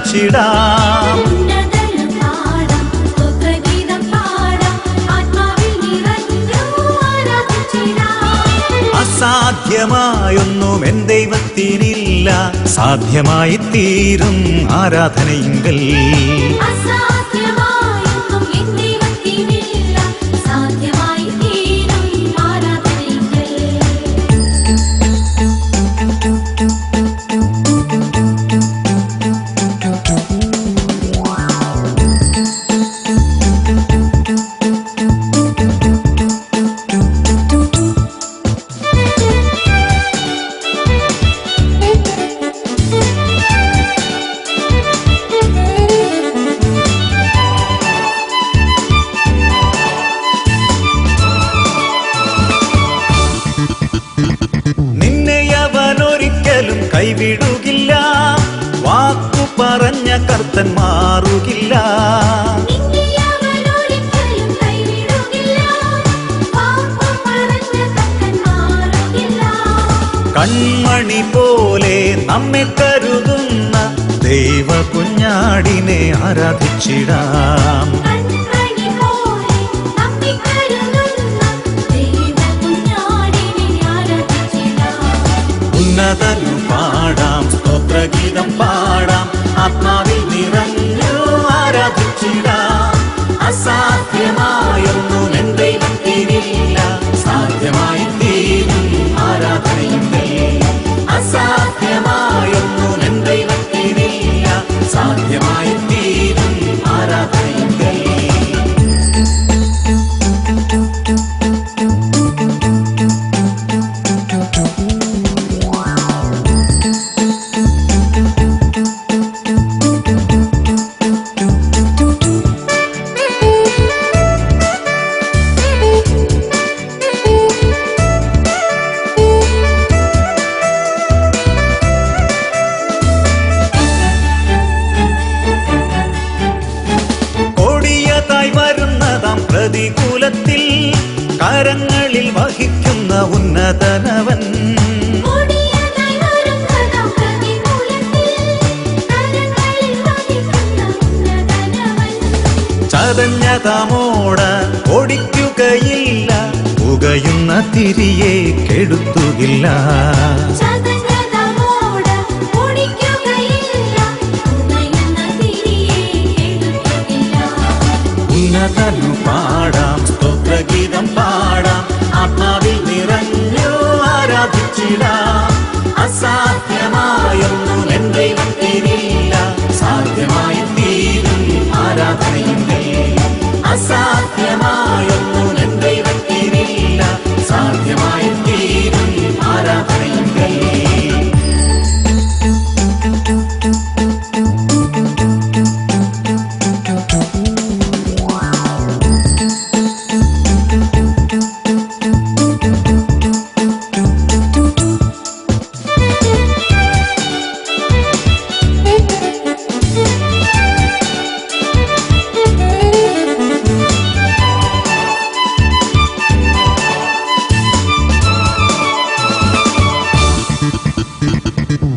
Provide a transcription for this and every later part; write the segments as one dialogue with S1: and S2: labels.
S1: ആരാധിച്ചിടാം. അസാധ്യമായൊന്നും N ദൈവത്തിനില്ല, സാധ്യമായി തീരും ആരാധനയിങ്കൽ. കൈവിടുകില്ല, വാക്കു പറഞ്ഞ കർത്തൻ മാറുകില്ല. കൺമണി പോലെ നമ്മെ കരുതുന്ന ദൈവ കുഞ്ഞാടിനെ ആരാധിച്ചിടാം. ഉന്നതനു പാടാം, സ്തോത്രഗീതം പാടാം, ആത്മാവിൽ നിറഞ്ഞു ആരാധിച്ചിടാം. അസാധ്യമായൊന്നും എൻ ദൈവത്തിനില്ല, സാധ്യമായി തീരും ആരാധനയിങ്കൽ. അസാധ്യമായൊന്നും എൻ ദൈവത്തിനില്ല, സാധ്യമായി തീരും ആരാധനയിങ്കൽ. പ്രതികൂലത്തിൽ കരങ്ങളിൽ വഹിക്കുന്ന ഉന്നതനവൻ. ചതഞ്ഞതമോട ഓടിക്കുകയില്ല, പുകയുന്ന തിരിയെ കെടുത്തുകില്ല. ഉന്നതനു പാടാം, സ്തോത്രഗീതം പാടാം, ആത്മാവിൽ നിറഞ്ഞു ആരാധിച്ചിടാം. അസാധ്യമായൊന്നും എൻ ദൈവത്തിനില്ല, സാധ്യമായി തീരും ആരാധനയിങ്കൽ. അസാധ്യമായൊന്നും എൻ ദൈവത്തിനില്ല, സാധ്യമായി തീരും ആരാധനയിങ്കൽ.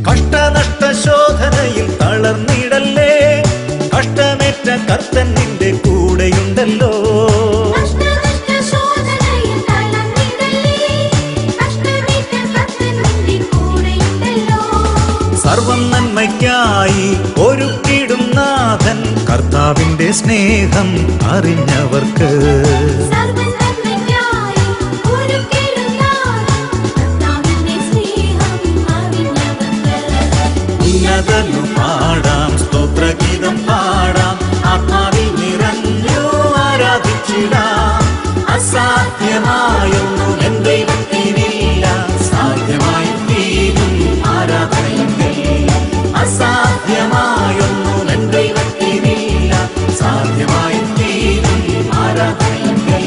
S1: കഷ്ടനഷ്ടശോധനയിൽ തളർന്നിടല്ലേ, കഷ്ടമേറ്റ കർത്തൻ നിന്റെ കൂടെയുണ്ടല്ലോ. സർവം നന്മയ്ക്കായി ഒരുക്കിടും നാഥൻ, കർത്താവിന്റെ സ്നേഹം അറിഞ്ഞവർക്ക്. ഉന്നതനു പാടാം, സ്തോത്രഗീതം പാടാം, ആത്മാവിൽ നിറഞ്ഞു ആരാധിച്ചിടാം. അസാധ്യമായൊന്നും എൻ ദൈവത്തിനില്ല, സാധ്യമായി തീരും ആരാധനയിങ്കൽ. അസാധ്യമായൊന്നും എൻ ദൈവത്തിനില്ല, സാധ്യമായി തീരും ആരാധനയിങ്കൽ.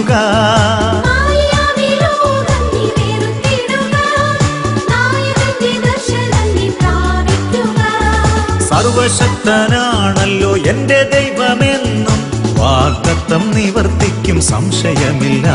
S1: പ്രാപിക്കുക. സർവശക്തനാണല്ലോ എന്റെ ദൈവമെന്നും വാഗ്ദത്തം നിവർത്തിക്കും സംശയമില്ല.